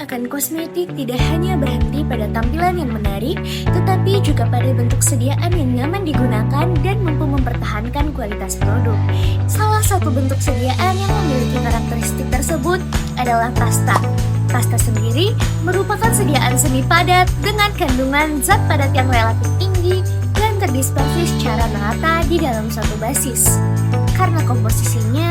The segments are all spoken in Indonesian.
akan kosmetik tidak hanya berhenti pada tampilan yang menarik, tetapi juga pada bentuk sediaan yang nyaman digunakan dan mampu mempertahankan kualitas produk. Salah satu bentuk sediaan yang memiliki karakteristik tersebut adalah pasta. Pasta sendiri merupakan sediaan semi padat dengan kandungan zat padat yang relatif tinggi dan terdispersi secara merata di dalam suatu basis. Karena komposisinya,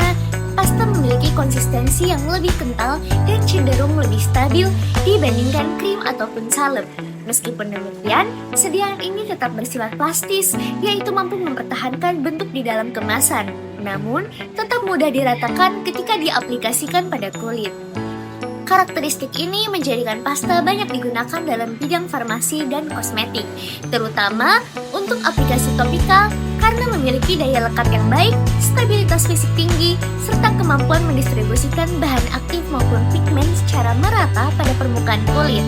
pasta memiliki konsistensi yang lebih kental dan cenderung lebih stabil dibandingkan krim ataupun salep. Meskipun demikian, sediaan ini tetap bersifat plastis, yaitu mampu mempertahankan bentuk di dalam kemasan, namun tetap mudah diratakan ketika diaplikasikan pada kulit. Karakteristik ini menjadikan pasta banyak digunakan dalam bidang farmasi dan kosmetik, terutama untuk aplikasi topikal karena memiliki daya lekat yang baik, stabilitas fisik tinggi, serta kemampuan mendistribusikan bahan aktif maupun pigmen secara merata pada permukaan kulit.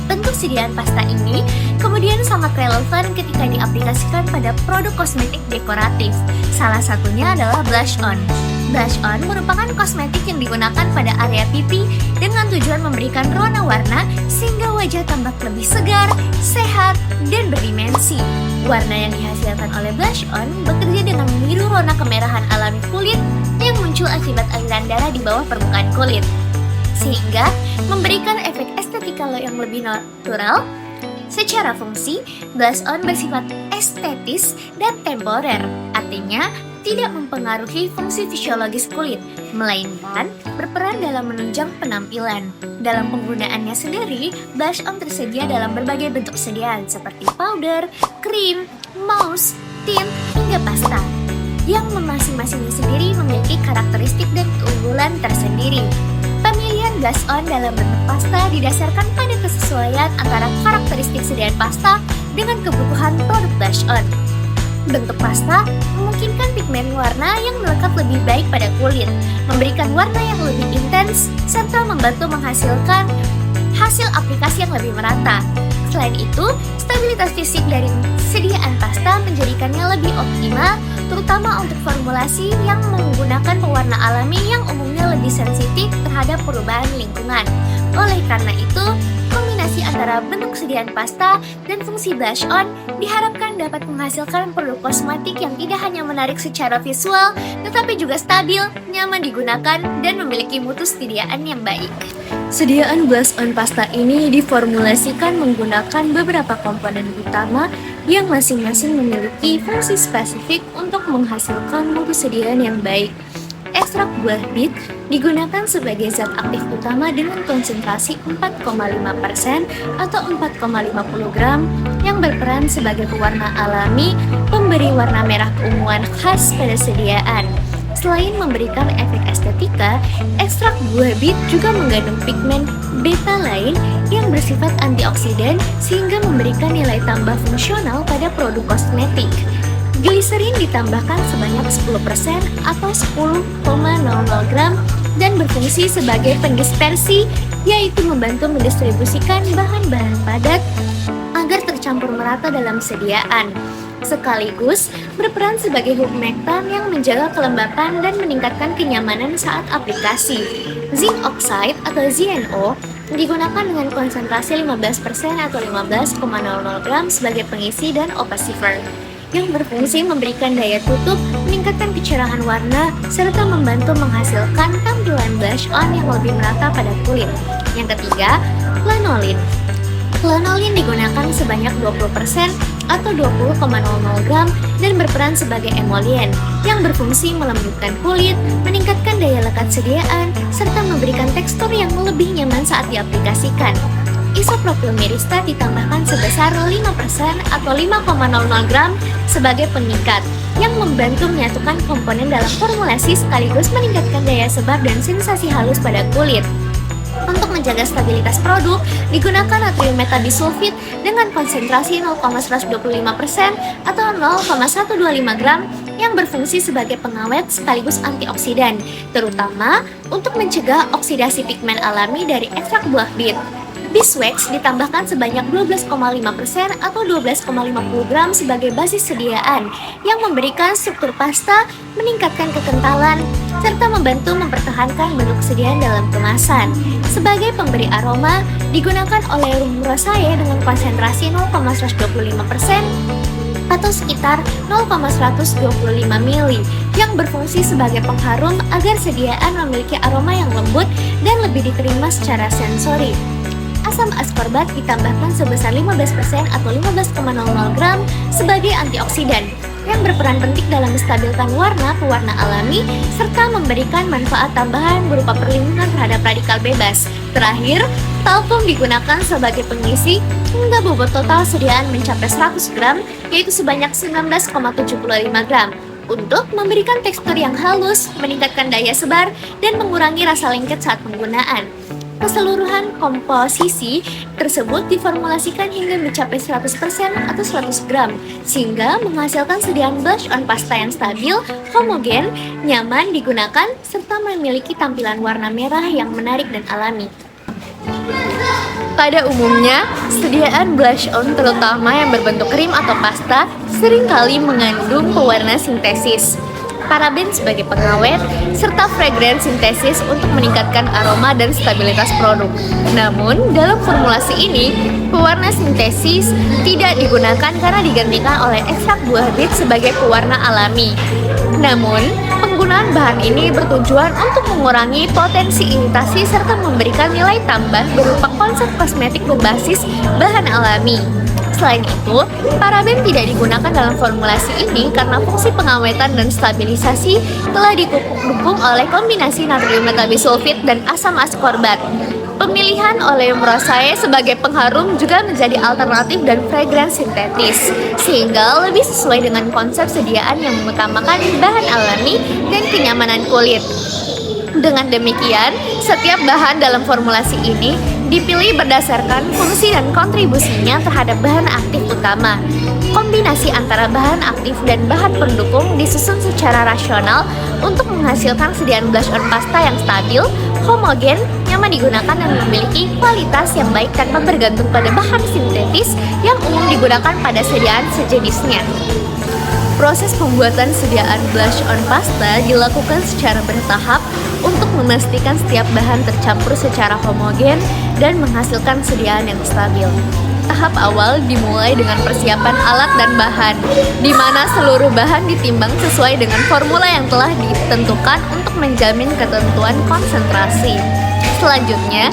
Bentuk sediaan pasta ini kemudian sangat relevan ketika diaplikasikan pada produk kosmetik dekoratif. Salah satunya adalah blush on. Blush on merupakan kosmetik yang digunakan pada area pipi dengan tujuan memberikan rona warna sehingga wajah tampak lebih segar, sehat, dan berdimensi. Warna yang dihasilkan oleh blush on bekerja dengan meniru rona kemerahan alami kulit yang muncul akibat aliran darah di bawah permukaan kulit, sehingga memberikan efek estetika yang lebih natural. Secara fungsi, blush on bersifat estetis dan temporer, artinya tidak mempengaruhi fungsi fisiologis kulit, melainkan berperan dalam menunjang penampilan. Dalam penggunaannya sendiri, blush on tersedia dalam berbagai bentuk sediaan seperti powder, krim, mousse, tint, hingga pasta, yang masing-masingnya sendiri memiliki karakteristik dan keunggulan tersendiri. Pemilihan blush on dalam bentuk pasta didasarkan pada kesesuaian antara karakteristik sediaan pasta dengan kebutuhan produk blush on. Bentuk pasta memungkinkan pigmen warna yang melekat lebih baik pada kulit, memberikan warna yang lebih intens, serta membantu menghasilkan hasil aplikasi yang lebih merata. Selain itu, stabilitas fisik dari sediaan pasta menjadikannya lebih optimal, terutama untuk formulasi yang menggunakan pewarna alami yang umumnya lebih sensitif terhadap perubahan lingkungan. Oleh karena itu, kombinasi antara bentuk sediaan pasta dan fungsi blush on diharapkan dapat menghasilkan produk kosmetik yang tidak hanya menarik secara visual, tetapi juga stabil, nyaman digunakan, dan memiliki mutu sediaan yang baik. Sediaan blush on pasta ini diformulasikan menggunakan beberapa komponen utama yang masing-masing memiliki fungsi spesifik untuk menghasilkan mutu sediaan yang baik. Ekstrak buah bit digunakan sebagai zat aktif utama dengan konsentrasi 4,5% atau 4,50 gram yang berperan sebagai pewarna alami pemberi warna merah keunguan khas pada sediaan. Selain memberikan efek estetika, ekstrak buah bit juga mengandung pigmen beta lain yang bersifat antioksidan sehingga memberikan nilai tambah fungsional pada produk kosmetik. Gliserin ditambahkan sebanyak 10% atau 10,00 gram dan berfungsi sebagai pendispersi, yaitu membantu mendistribusikan bahan-bahan padat agar tercampur merata dalam sediaan. Sekaligus berperan sebagai humektan yang menjaga kelembapan dan meningkatkan kenyamanan saat aplikasi. Zinc oxide atau ZNO digunakan dengan konsentrasi 15% atau 15,00 gram sebagai pengisi dan opacifer, yang berfungsi memberikan daya tutup, meningkatkan kecerahan warna, serta membantu menghasilkan tampilan blush on yang lebih merata pada kulit. Yang ketiga, lanolin. Lanolin digunakan sebanyak 20% atau 20,00 gram dan berperan sebagai emolien yang berfungsi melembutkan kulit, meningkatkan daya lekat sediaan, serta memberikan tekstur yang lebih nyaman saat diaplikasikan. Isopropyl myristat ditambahkan sebesar 5% atau 5,00 gram sebagai pengikat yang membantu menyatukan komponen dalam formulasi sekaligus meningkatkan daya sebar dan sensasi halus pada kulit. Untuk menjaga stabilitas produk, digunakan natrium metabisulfit dengan konsentrasi 0,125% atau 0,125 gram yang berfungsi sebagai pengawet sekaligus antioksidan, terutama untuk mencegah oksidasi pigmen alami dari ekstrak buah bit. Beeswax ditambahkan sebanyak 12,5% atau 12,50 gram sebagai basis sediaan yang memberikan struktur pasta, meningkatkan kekentalan, serta membantu mempertahankan bentuk kesediaan dalam kemasan. Sebagai pemberi aroma, digunakan oleum rosé dengan konsentrasi 0,125% atau sekitar 0,125 ml yang berfungsi sebagai pengharum agar sediaan memiliki aroma yang lembut dan lebih diterima secara sensori. Asam askorbat ditambahkan sebesar 15% atau 15,00 gram sebagai antioksidan yang berperan penting dalam menstabilkan warna pewarna alami serta memberikan manfaat tambahan berupa perlindungan terhadap radikal bebas. Terakhir, talkum digunakan sebagai pengisi hingga bobot total sediaan mencapai 100 gram, yaitu sebanyak 19,75 gram, untuk memberikan tekstur yang halus, meningkatkan daya sebar, dan mengurangi rasa lengket saat penggunaan. Keseluruhan komposisi tersebut diformulasikan hingga mencapai 100% atau 100 gram, sehingga menghasilkan sediaan blush on pasta yang stabil, homogen, nyaman digunakan, serta memiliki tampilan warna merah yang menarik dan alami. Pada umumnya, sediaan blush on terutama yang berbentuk krim atau pasta seringkali mengandung pewarna sintesis, paraben sebagai pengawet, serta fragrance sintesis untuk meningkatkan aroma dan stabilitas produk. Namun, dalam formulasi ini, pewarna sintesis tidak digunakan karena digantikan oleh ekstrak buah bit sebagai pewarna alami. Namun, penggunaan bahan ini bertujuan untuk mengurangi potensi iritasi serta memberikan nilai tambah berupa konsep kosmetik berbasis bahan alami. Selain itu, paraben tidak digunakan dalam formulasi ini karena fungsi pengawetan dan stabilisasi telah didukung oleh kombinasi natrium metabisulfit dan asam askorbat. Pemilihan oleum rosé sebagai pengharum juga menjadi alternatif dan fragrance sintetis, sehingga lebih sesuai dengan konsep sediaan yang mengutamakan bahan alami dan kenyamanan kulit. Dengan demikian, setiap bahan dalam formulasi ini dipilih berdasarkan fungsi dan kontribusinya terhadap bahan aktif utama. Kombinasi antara bahan aktif dan bahan pendukung disusun secara rasional untuk menghasilkan sediaan blush on pasta yang stabil, homogen, nyaman digunakan dan memiliki kualitas yang baik tanpa bergantung pada bahan sintetis yang umum digunakan pada sediaan sejenisnya. Proses pembuatan sediaan blush on pasta dilakukan secara bertahap untuk memastikan setiap bahan tercampur secara homogen dan menghasilkan sediaan yang stabil. Tahap awal dimulai dengan persiapan alat dan bahan, di mana seluruh bahan ditimbang sesuai dengan formula yang telah ditentukan untuk menjamin ketentuan konsentrasi. Selanjutnya,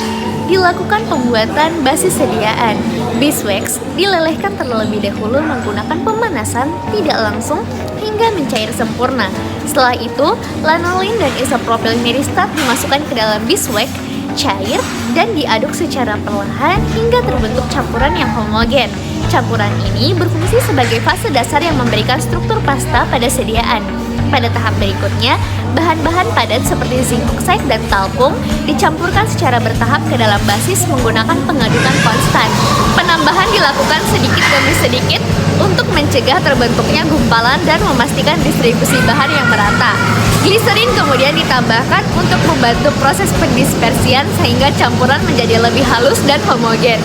dilakukan pembuatan basis sediaan. Beeswax dilelehkan terlebih dahulu menggunakan pemanasan tidak langsung hingga mencair sempurna. Setelah itu, lanolin dan isopropyl miristat dimasukkan ke dalam beeswax cair dan diaduk secara perlahan hingga terbentuk campuran yang homogen. Campuran ini berfungsi sebagai fase dasar yang memberikan struktur pasta pada sediaan. Pada tahap berikutnya, bahan-bahan padat seperti zinc oxide dan talkum dicampurkan secara bertahap ke dalam basis menggunakan pengadukan konstan. Penambahan dilakukan sedikit demi sedikit untuk mencegah terbentuknya gumpalan dan memastikan distribusi bahan yang merata. Gliserin kemudian ditambahkan untuk membantu proses pendispersian sehingga campuran menjadi lebih halus dan homogen.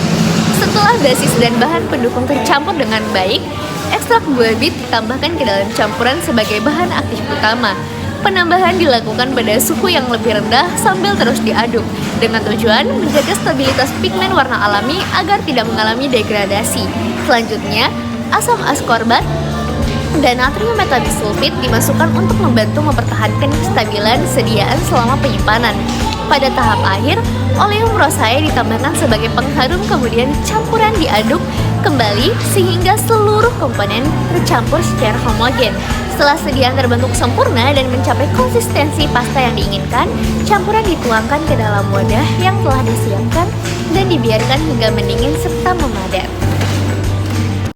Setelah basis dan bahan pendukung tercampur dengan baik, ekstrak buah bit ditambahkan ke dalam campuran sebagai bahan aktif utama. Penambahan dilakukan pada suhu yang lebih rendah sambil terus diaduk, dengan tujuan menjaga stabilitas pigmen warna alami agar tidak mengalami degradasi. Selanjutnya, asam askorbat dan natrium metabisulfit dimasukkan untuk membantu mempertahankan kestabilan sediaan selama penyimpanan. Pada tahap akhir, oleum rosé ditambahkan sebagai pengharum, kemudian campuran diaduk kembali sehingga seluruh komponen tercampur secara homogen. Setelah sediaan terbentuk sempurna dan mencapai konsistensi pasta yang diinginkan, campuran dituangkan ke dalam wadah yang telah disiapkan dan dibiarkan hingga mendingin serta memadat.